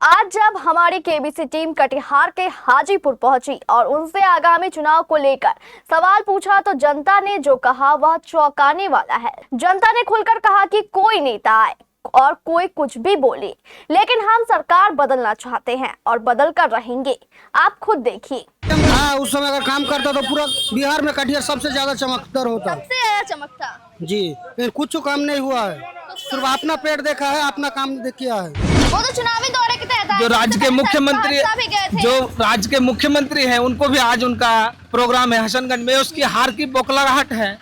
आज जब हमारी केबीसी टीम कटिहार के हाजीपुर पहुंची और उनसे आगामी चुनाव को लेकर सवाल पूछा तो जनता ने जो कहा वह चौंकाने वाला है। जनता ने खुलकर कहा कि कोई नेता आए और कोई कुछ भी बोले, लेकिन हम सरकार बदलना चाहते हैं और बदल कर रहेंगे। आप खुद देखिए। हाँ, उस समय अगर काम करता तो पूरा बिहार में कटिहार सबसे ज्यादा चमकदार होता। सबसे ज्यादा चमकता जी, लेकिन कुछ काम नहीं हुआ है। सिर्फ अपना पेट देखा है, अपना काम किया है। वो तो चुनावी दौरे के तहत जो राज्य के मुख्यमंत्री हैं उनको भी आज उनका प्रोग्राम है हसनगंज में, उसकी हार की बौखलाहट है।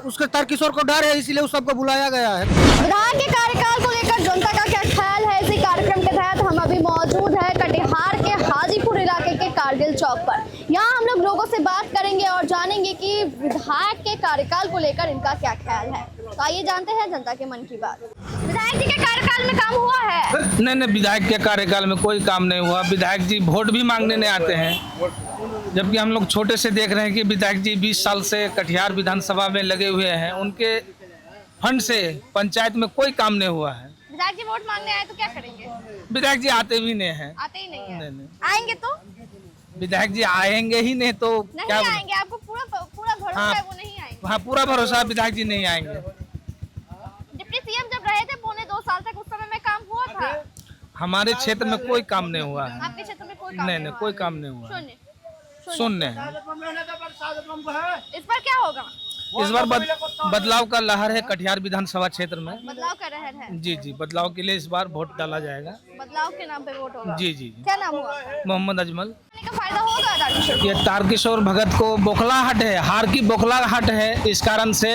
उसके तारकिशोर को डर है, इसीलिए उस सबको बुलाया गया है। विधायक के कार्यकाल को लेकर जनता का क्या ख्याल है, इसी कार्यक्रम के तहत हम अभी मौजूद है कटिहार के हाजीपुर इलाके के कारगिल चौक पर। यहाँ हम लोग लोगों से बात करेंगे और जानेंगे कि विधायक के कार्यकाल को लेकर इनका क्या ख्याल है। तो आइए जानते हैं जनता के मन की बात। विधायक जी के कार्यकाल में काम हुआ है? नहीं, विधायक के कार्यकाल में कोई काम नहीं हुआ। विधायक जी वोट भी मांगने नहीं आते हैं, जबकि हम लोग छोटे से देख रहे हैं कि विधायक जी 20 साल से कटिहार विधानसभा में लगे हुए हैं। उनके फंड से पंचायत में कोई काम नहीं हुआ है। विधायक जी वोट मांगने आए तो क्या करेंगे? विधायक जी आते भी नहीं है। आते ही नहीं है। नहीं। आएंगे तो? विधायक जी आएंगे ही नहीं तो नहीं क्या आएंगे, आपको पूरा भरोसा है वो नहीं आएंगे? हाँ, पूरा भरोसा विधायक जी नहीं आएंगे। डिप्टी सीएम जब रहे थे पौने 2 साल तक, उस समय में काम हुआ था? हमारे क्षेत्र में कोई काम नहीं हुआ है। आपके क्षेत्र में कोई काम नहीं, कोई काम नहीं हुआ। शून्य है। इस बार क्या होगा? इस बार बदलाव का लहर है कटिहार विधानसभा क्षेत्र में। बदलाव का लहर है? जी, बदलाव के लिए इस बार वोट डाला जाएगा। बदलाव के नाम पे वोट होगा? जी। क्या नाम हुआ? मोहम्मद अजमल। का फायदा होगा तारकिशोर? ये तारकिशोर भगत को बौखलाहट है, हार की बौखलाहट है। इस कारण से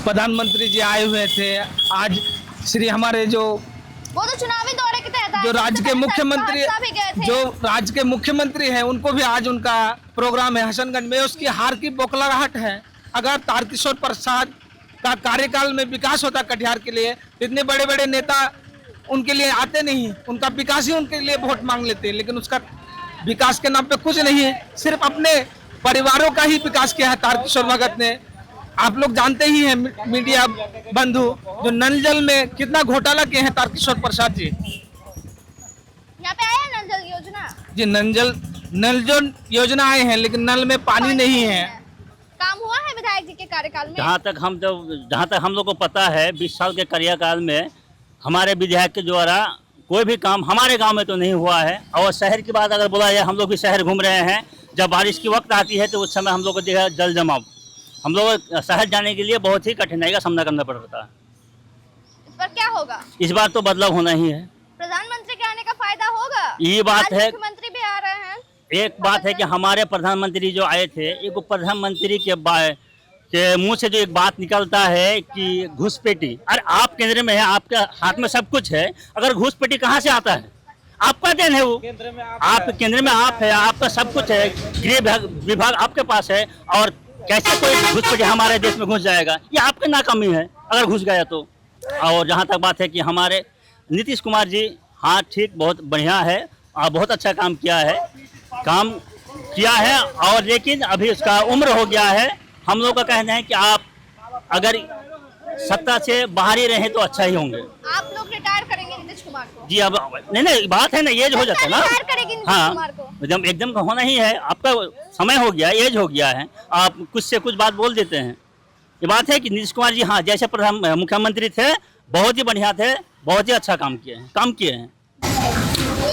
प्रधानमंत्री जी आए हुए थे आज। श्री हमारे जो वो तो चुनावी दौरे के तहत जो राज्य के मुख्यमंत्री हैं उनको भी आज उनका प्रोग्राम है हसनगंज में, उसकी हार की बौखलाहट है। अगर तारकिशोर प्रसाद का कार्यकाल में विकास होता कटिहार के लिए, इतने बड़े बड़े नेता उनके लिए आते नहीं, उनका विकास ही उनके लिए वोट मांग लेते हैं। लेकिन उसका विकास के नाम पे कुछ नहीं है, सिर्फ अपने परिवारों का ही विकास किया है तारकिशोर भगत ने। आप लोग जानते ही हैं मीडिया बंधु, जो नल जल में कितना घोटाला किए हैं तारकिशोर प्रसाद जी। यहाँ पे आया नल जल योजना? जी, नल जल योजना आए हैं, लेकिन नल में पानी नहीं है। काम हुआ है विधायक जी के कार्यकाल में? जहाँ तक हम लोग को पता है 20 साल के कार्यकाल में हमारे विधायक के द्वारा कोई भी काम हमारे गांव में तो नहीं हुआ है। और शहर की बात अगर बोला जाए, हम लोग भी शहर घूम रहे हैं। जब बारिश की वक्त आती है तो उस समय हम लोग को देखा जल जमाव, हम लोग शहर जाने के लिए बहुत ही कठिनाई का सामना करना पड़ता है। इस बार क्या होगा? इस बार तो बदलाव होना ही है। प्रधानमंत्री के आने का फायदा होगा? ये बात है। मुख्यमंत्री भी आ रहे हैं। एक बात है कि हमारे प्रधानमंत्री जो आए थे, एक प्रधानमंत्री के मुंह से जो एक बात निकलता है कि घुसपैठी, अरे आप केंद्र में है, आपके हाथ में सब कुछ है, अगर घुसपैठी कहाँ से आता है? आपका देन है वो। आप केंद्र में आप है, आपका सब कुछ है, गृह विभाग आपके पास है, और कैसे कोई घुसपैठी हमारे देश में घुस जाएगा? ये आपकी नाकामी है अगर घुस गया तो। और जहाँ तक बात है कि हमारे नीतीश कुमार जी, हाँ ठीक, बहुत बढ़िया है और बहुत अच्छा काम किया है, और लेकिन अभी उसका उम्र हो गया है। हम लोग का कहना है कि आप अगर सत्ता से बाहर ही रहे तो अच्छा ही होंगे। आप लोग रिटायर करेंगे नीतीश कुमार को? जी, अब नहीं बात है ना, एज हो जाता है ना। रिटायर करेगी नीतीश कुमार को? हाँ, एकदम होना ही है। आपका समय हो गया, एज हो गया है, आप कुछ से कुछ बात बोल देते हैं। ये बात है कि नीतीश कुमार जी, हाँ, जैसे मुख्यमंत्री थे बहुत ही बढ़िया थे, बहुत ही अच्छा काम किए हैं।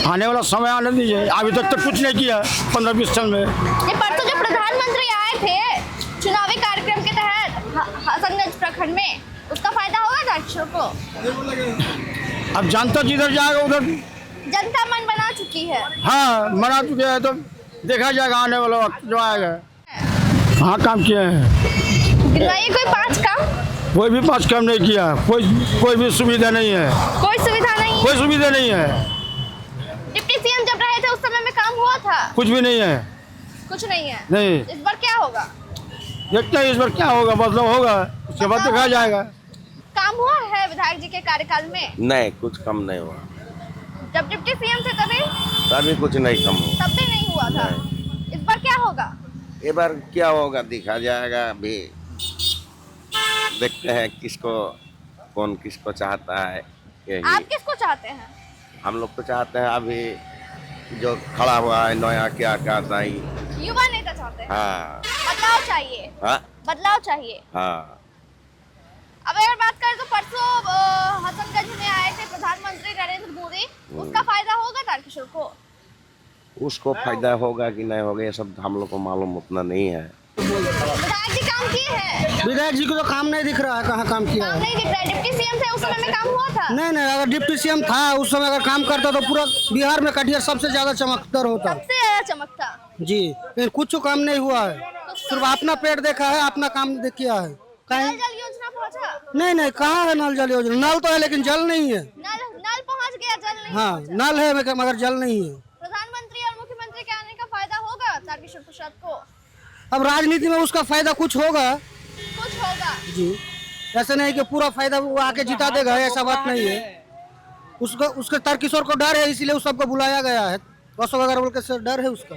आने वाला समय आने दीजिए, अभी तक तो कुछ नहीं किया 15-20 साल में। ये परसों जो प्रधानमंत्री आए थे चुनावी कार्यक्रम के तहत हसनगंज प्रखंड में, उसका फायदा होगा तारकिशोर को? अब जनता जिधर जाएगा उधर जनता मन बना चुकी है। हाँ, मना चुके हैं, तो देखा जाएगा आने वाला वक्त जो आएगा। हाँ, काम किए हैं। गिनवाइए कोई 5 काम। कोई भी 5 काम नहीं किया। कोई भी सुविधा नहीं है। कोई सुविधा नहीं? कोई सुविधा नहीं है। डिप्टी सीएम जब रहे थे उस समय में काम हुआ था? कुछ भी नहीं है। कुछ नहीं है? नहीं। इस बार क्या होगा? देखते हैं इस बार क्या होगा, बदलाव होगा, उसके बाद देखा जाएगा। काम हुआ है विधायक जी के कार्यकाल में? नहीं, कुछ कम नहीं हुआ। जब डिप्टी सीएम थे तभी कुछ नहीं कम हुआ। तब भी नहीं हुआ था। इस बार क्या होगा? इस बार क्या होगा देखा जाएगा। अभी देखते हैं कौन किसको चाहता है। आप किसको चाहते हैं? हम लोग तो चाहते हैं अभी जो खड़ा हुआ है नया क्या कहता है। युवा नेता चाहते हैं, हाँ बदलाव चाहिए, हाँ बदलाव चाहिए। हाँ। अब अगर बात करें तो परसों हसनगंज में आए थे प्रधानमंत्री नरेंद्र मोदी, उसका फायदा होगा तारकिशोर को? उसको फायदा होगा कि नहीं होगा ये सब हम लोग को मालूम उतना नहीं है। विधायक जी काम किए हैं? विधायक जी को तो काम नहीं दिख रहा है, कहाँ काम किया काम है। नहीं दिख रहा है। डिप्टी सीएम थे उस समय में काम हुआ था? नहीं, अगर डिप्टी सीएम था उस समय अगर काम करता तो पूरा बिहार में कटिहार सबसे ज्यादा चमकदार होता सबसे ज्यादा चमकता। जी। लेकिन कुछ काम नहीं हुआ है, सिर्फ अपना पेट देखा है, अपना काम किया है। नल जल योजना पहुंचा? नहीं, कहाँ है नल जल योजना? नल तो है लेकिन जल नहीं है। नल पहुंच गया, जल नहीं हाँ पहुंचा। नल है मगर जल नहीं है। प्रधानमंत्री और मुख्यमंत्री के आने का फायदा होगा तारकिशोर प्रसाद को? अब राजनीति में उसका फायदा कुछ होगा जी, ऐसा नहीं कि पूरा फायदा वो आके जिता देगा, ऐसा बात नहीं है। उसके तारकिशोर को डर है, इसीलिए उस सबको बुलाया गया है। अशोक अग्रवाल का डर है उसका,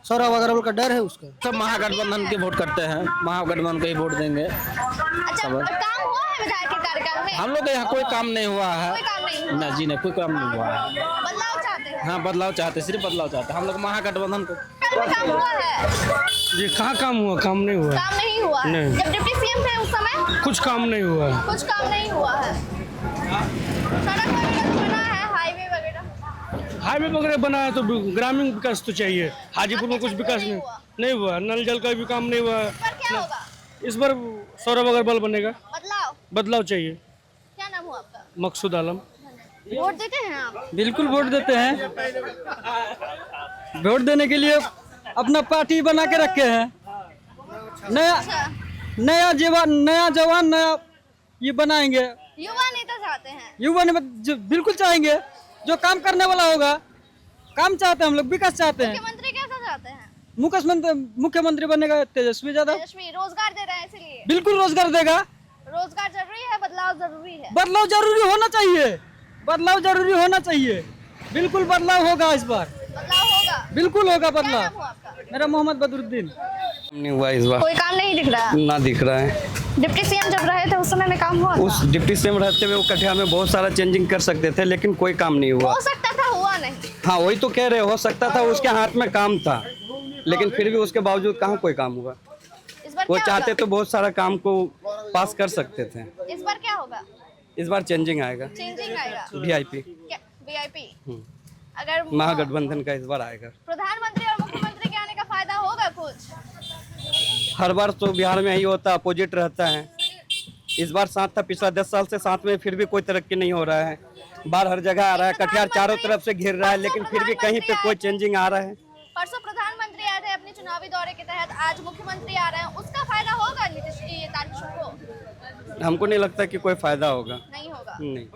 सौरभ अग्रवाल का डर है उसका। सब महागठबंधन के वोट करते हैं, महागठबंधन को ही वोट देंगे। अच्छा, काम हुआ है विधायक के कार्यकाल में? हम लोग के यहाँ कोई काम नहीं हुआ है। कोई काम नहीं हुआ? ना जी नहीं, कोई काम नहीं हुआ है। बदलाव चाहते हैं? हाँ बदलाव चाहते, सिर्फ बदलाव चाहते हैं हम लोग महागठबंधन को। कल में काम हुआ है? जी कहाँ काम हुआ? काम नहीं हुआ, काम नहीं हुआ। नहीं। जब डिप्टी सीएम थे उस समय कुछ काम नहीं हुआ। कुछ काम नहीं हुआ है। सड़क वगैरह बना है, हाईवे वगैरह बना है तो ग्रामीण विकास तो चाहिए। हाजीपुर में कुछ विकास नहीं हुआ। नल जल का भी काम नहीं हुआ। पर क्या होगा? इस बार सौरभ अग्रवाल बनेगा। बदलाव चाहिए। क्या नाम हुआ आपका? मकसूद आलम। वोट देते हैं आप? बिल्कुल वोट देते हैं। वोट देने के लिए अपना पार्टी बना के रखे हैं। नया जवान नया ये बनाएंगे। युवा नेता चाहते हैं? युवा ने बिल्कुल चाहेंगे, जो काम करने वाला होगा। काम चाहते हैं हम लोग, विकास चाहते हैं। मुख्यमंत्री कैसा चाहते हैं? मुख्यमंत्री बनेगा तेजस्वी यादव। तेजस्वी रोजगार दे रहे हैं, इसलिए बिल्कुल रोजगार देगा। रोजगार जरूरी है, बदलाव जरूरी है। बदलाव जरूरी होना चाहिए, बदलाव जरूरी होना चाहिए। बिल्कुल बदलाव होगा इस बार, बदलाव होगा, बिल्कुल होगा क्या बदलाव। नाम हुआ आपका? मेरा मोहम्मद बदरुद्दीन। नहीं हुआ इस बार, कोई काम नहीं दिख रहा? ना दिख रहा है। डिप्टी सीएम जब रहे थे उस समय में काम हुआ उस था? डिप्टी सीएम रहते हुए वो कटिहार में बहुत सारा चेंजिंग कर सकते थे, लेकिन कोई काम नहीं हुआ। हो सकता था, हुआ नहीं। हाँ वही तो कह रहे, हो सकता था, उसके हाथ में काम था, लेकिन फिर भी उसके बावजूद कहाँ कोई काम हुआ। इस बार वो क्या चाहते होगा? तो बहुत सारा काम को पास कर सकते थे। इस बार क्या होगा? इस बार चेंजिंग आएगा, चेंजिंग आएगा। VIP VIP अगर महागठबंधन का इस बार आएगा। प्रधानमंत्री और मुख्यमंत्री के आने का फायदा होगा कुछ? हर बार तो बिहार में यही होता, अपोजिट रहता है। इस बार साथ था, पिछला 10 साल से साथ में, फिर भी कोई तरक्की नहीं हो रहा है। बाहर हर जगह आ रहा है, कटिहार चारों तरफ से घिर रहा है, लेकिन फिर भी कहीं पे कोई चेंजिंग आ रहा है। परसों प्रधानमंत्री आए थे अपने चुनावी दौरे के तहत, आज मुख्यमंत्री आ रहे हैं, उसका फायदा होगा नीतीश ये तारकिशोर को? हमको नहीं लगता कि कोई फायदा होगा। नहीं होगा। नहीं।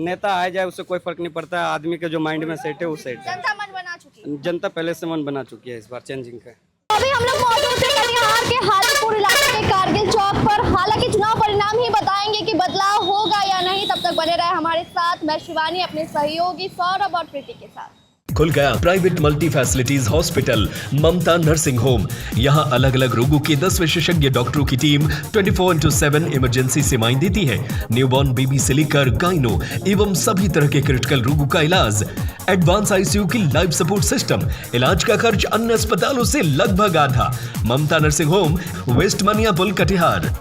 नेता आए जाए उससे कोई फर्क नहीं पड़ता है। आदमी के जो माइंड में सेट है वो सेट है। जनता मन बना चुकी है। जनता पहले से मन बना चुकी है इस बार चेंजिंग का। अभी हम लोग मौजूद थे कटिहार के हाजीपुर इलाके के कारगिल चौक पर। हालांकि चुनाव परिणाम ही बताएंगे कि बदलाव होगा या नहीं। तब तक बने रहे हमारे साथ। मैं शिवानी अपने सहयोगी सौरभ और प्रीति के साथ। खुल गया प्राइवेट मल्टी फैसिलिटीज हॉस्पिटल ममता नर्सिंग होम। यहाँ अलग अलग रोगों के 10 विशेषज्ञ डॉक्टरों की टीम 24/7 इमरजेंसी सेवाएं देती है। न्यूबॉर्न बेबी से लेकर गाइनो एवं सभी तरह के क्रिटिकल रोगों का इलाज। एडवांस ICU की लाइफ सपोर्ट सिस्टम। इलाज का खर्च अन्य अस्पतालों से लगभग आधा। ममता नर्सिंग होम, वेस्ट मनिया पुल, कटिहार।